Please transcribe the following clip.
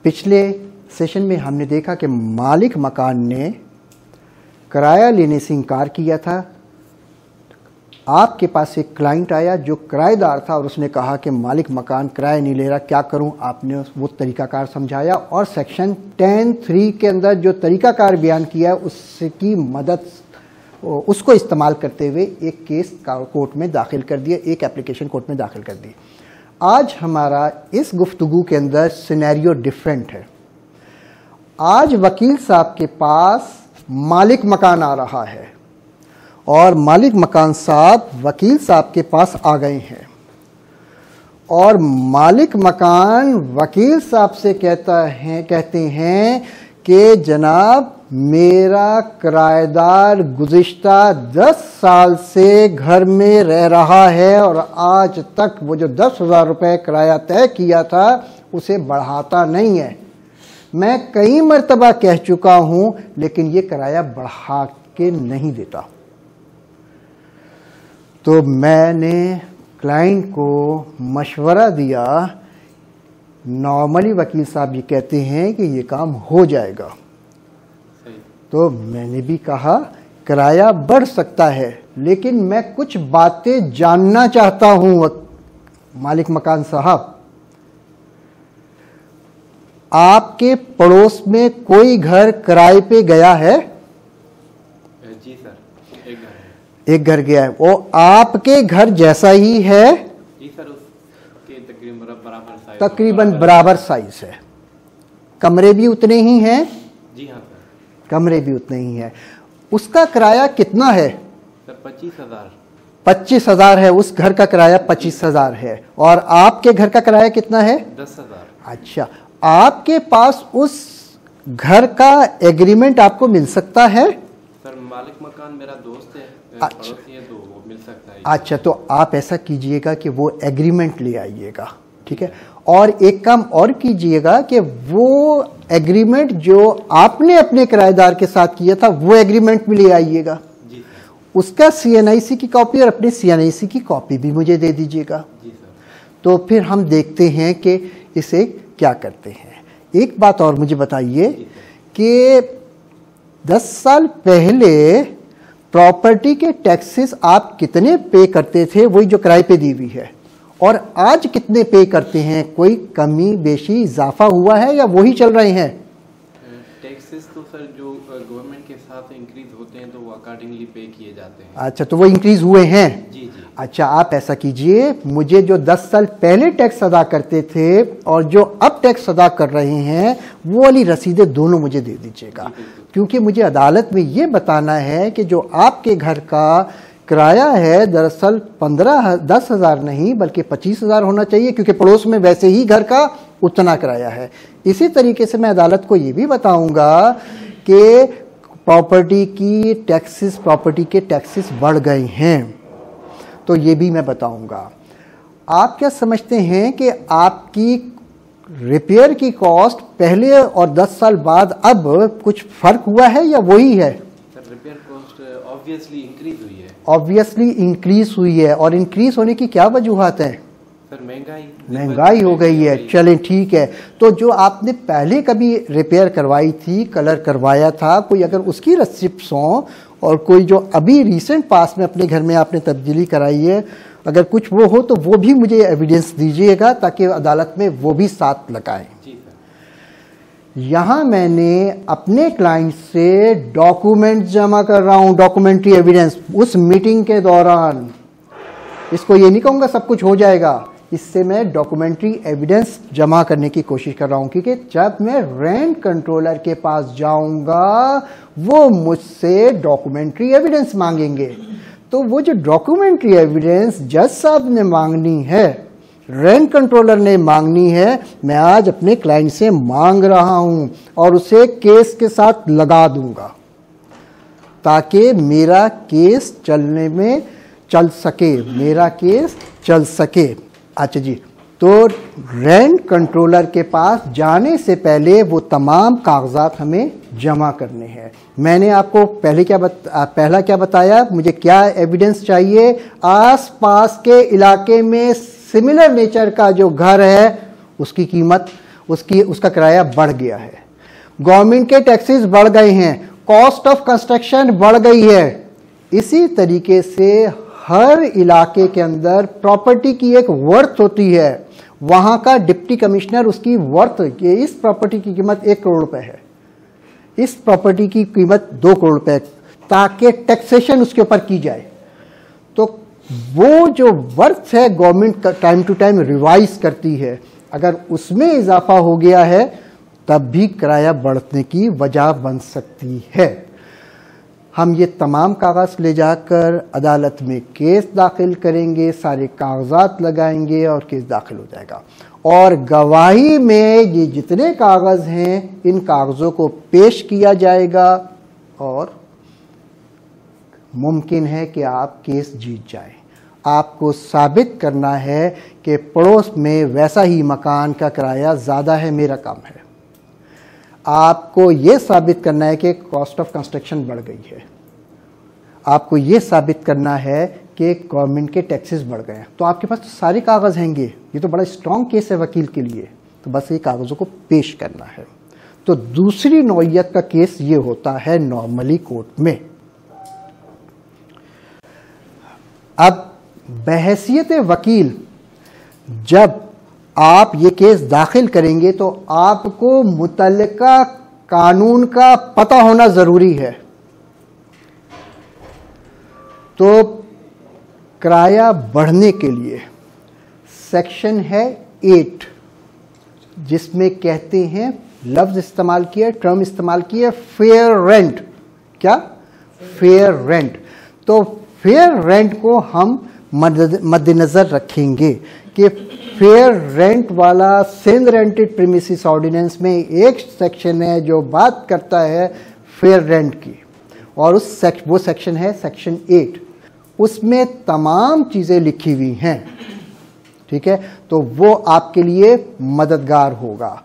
पिछले सेशन में हमने देखा कि मालिक मकान ने किराया लेने से इनकार किया था। आपके पास एक क्लाइंट आया जो किराएदार था और उसने कहा कि मालिक मकान किराया नहीं ले रहा, क्या करूं। आपने वो तरीकाकार समझाया और सेक्शन 10(3) के अंदर जो तरीकाकार बयान किया उसकी मदद उसको इस्तेमाल करते हुए एक केस कोर्ट में दाखिल कर दिया, एक एप्लीकेशन कोर्ट में दाखिल कर दी। आज हमारा इस गुफ्तगू के अंदर सिनेरियो डिफरेंट है। आज वकील साहब के पास मालिक मकान आ रहा है और मालिक मकान साहब वकील साहब के पास आ गए हैं और मालिक मकान वकील साहब से कहते हैं कि जनाब मेरा किराएदार गुज़िश्ता 10 साल से घर में रह रहा है और आज तक वो जो 10,000 रुपये किराया तय किया था उसे बढ़ाता नहीं है। मैं कई मर्तबा कह चुका हूं लेकिन ये किराया बढ़ा के नहीं देता। तो मैंने क्लाइंट को मशवरा दिया। नॉर्मली वकील साहब ये कहते हैं कि ये काम हो जाएगा, तो मैंने भी कहा किराया बढ़ सकता है लेकिन मैं कुछ बातें जानना चाहता हूं। मालिक मकान साहब, आपके पड़ोस में कोई घर किराए पे गया है? जी सर, एक घर है। एक घर गया है, वो आपके घर जैसा ही है? जी सर, उसके तकरीबन बराबर साइज है। कमरे भी उतने ही हैं? जी हाँ सर, कमरे भी उतने ही हैं। उसका किराया कितना है? सर 25,000। 25,000 है, उस घर का किराया 25,000 है। और आपके घर का किराया कितना है? 10,000। अच्छा, आपके पास उस घर का एग्रीमेंट आपको मिल सकता है? सर मालिक मकान मेरा दोस्त है, पड़ोसी है, तो वो मिल सकता है। अच्छा, तो आप ऐसा कीजिएगा कि वो एग्रीमेंट ले आइएगा, ठीक है। और एक काम और कीजिएगा कि वो एग्रीमेंट जो आपने अपने किराएदार के साथ किया था वो एग्रीमेंट भी ले आइएगा। जी। उसका CNIC की कॉपी और अपने CNIC की कॉपी भी मुझे दे दीजिएगा। जी सर। तो फिर हम देखते हैं कि इसे क्या करते हैं। एक बात और मुझे बताइए कि 10 साल पहले प्रॉपर्टी के टैक्सेस आप कितने पे करते थे, वही जो किराए पे दी हुई है, और आज कितने पे करते हैं? कोई कमी बेशी इजाफा हुआ है या वही चल रहे हैं? टैक्सेस तो सर जो गवर्नमेंट के साथ इंक्रीज होते हैं तो वो अकॉर्डिंगली पे किए जाते हैं। अच्छा, तो वो इंक्रीज हुए हैं? जी जी। अच्छा, आप ऐसा कीजिए, मुझे जो 10 साल पहले टैक्स अदा करते थे और जो अब टैक्स अदा कर रहे हैं वो वाली रसीदें दोनों मुझे दे दीजिएगा, क्योंकि मुझे अदालत में ये बताना है कि जो आपके घर का किराया है दरअसल 10,000 नहीं बल्कि 25,000 होना चाहिए, क्योंकि पड़ोस में वैसे ही घर का उतना किराया है। इसी तरीके से मैं अदालत को ये भी बताऊंगा कि प्रॉपर्टी के टैक्सेस बढ़ गए हैं, तो ये भी मैं बताऊंगा। आप क्या समझते हैं कि आपकी रिपेयर की कॉस्ट पहले और 10 साल बाद अब कुछ फर्क हुआ है या वही है? Sir repair cost obviously increase हुई है। ऑब्वियसली इंक्रीज हुई है, और इंक्रीज होने की क्या वजूहत है? सर महंगाई हो गई है। चलें ठीक है, तो जो आपने पहले कभी रिपेयर करवाई थी, कलर करवाया था, कोई अगर उसकी रसिप्ट्स हों और कोई जो अभी रिसेंट पास में अपने घर में आपने तब्दीली कराई है, अगर कुछ वो हो तो वो भी मुझे एविडेंस दीजिएगा ताकि अदालत में वो भी साथ लगाएं। यहाँ मैंने अपने क्लाइंट से डॉक्यूमेंट जमा कर रहा हूँ, डॉक्यूमेंट्री एविडेंस। उस मीटिंग के दौरान इसको ये नहीं कहूँगा सब कुछ हो जाएगा, इससे मैं डॉक्यूमेंट्री एविडेंस जमा करने की कोशिश कर रहा हूँ, क्योंकि जब मैं रेंट कंट्रोलर के पास जाऊँगा वो मुझसे डॉक्यूमेंट्री एविडेंस मांगेंगे। तो वो जो डॉक्यूमेंट्री एविडेंस जज साहब ने मांगनी है, रेंट कंट्रोलर ने मांगनी है, मैं आज अपने क्लाइंट से मांग रहा हूं और उसे केस के साथ लगा दूंगा ताकि मेरा केस चल सके। अच्छा जी, तो रेंट कंट्रोलर के पास जाने से पहले वो तमाम कागजात हमें जमा करने हैं। मैंने आपको पहला क्या बताया, मुझे क्या एविडेंस चाहिए? आसपास के इलाके में सिमिलर नेचर का जो घर है उसकी कीमत, उसका किराया बढ़ गया है। गवर्नमेंट के टैक्सेस बढ़ गए हैं, कॉस्ट ऑफ कंस्ट्रक्शन बढ़ गई है। इसी तरीके से हर इलाके के अंदर प्रॉपर्टी की एक वर्थ होती है। वहां का डिप्टी कमिश्नर उसकी वर्थ, इस प्रॉपर्टी की कीमत 1 करोड़ रुपए है, इस प्रॉपर्टी की कीमत 2 करोड़ रुपए, ताकि टैक्सेशन उसके ऊपर की जाए। तो वो जो वर्थ है government time to time revise करती है। अगर उसमें इजाफा हो गया है तब भी किराया बढ़ने की वजह बन सकती है। हम ये तमाम कागज ले जाकर अदालत में केस दाखिल करेंगे, सारे कागजात लगाएंगे और केस दाखिल हो जाएगा। और गवाही में ये जितने कागज हैं इन कागजों को पेश किया जाएगा और मुमकिन है कि आप केस जीत जाएं। आपको साबित करना है कि पड़ोस में वैसा ही मकान का किराया ज़्यादा है, मेरा कम है। आपको ये साबित करना है कि कॉस्ट ऑफ कंस्ट्रक्शन बढ़ गई है। आपको ये साबित करना है कि गवर्नमेंट के टैक्सेस बढ़ गए हैं। तो आपके पास तो सारे कागज़ हैंगे, ये तो बड़ा स्ट्रॉन्ग केस है वकील के लिए। तो बस ये कागज़ों को पेश करना है। तो दूसरी नौइयत का केस ये होता है नॉर्मली कोर्ट में। अब बहैसियत वकील जब आप ये केस दाखिल करेंगे तो आपको मुतल्लिका कानून का पता होना जरूरी है। तो किराया बढ़ने के लिए सेक्शन है 8, जिसमें कहते हैं, लफ्ज इस्तेमाल किया, टर्म इस्तेमाल किया, फेयर रेंट। क्या? Fair rent. तो फेयर रेंट को हम मद्देनजर रखेंगे कि फेयर रेंट वाला सिंध रेंटेड प्रीमिसेस ऑर्डिनेंस में एक सेक्शन है जो बात करता है फेयर रेंट की, और वो सेक्शन है सेक्शन 8। उसमें तमाम चीज़ें लिखी हुई हैं, ठीक है। तो वो आपके लिए मददगार होगा।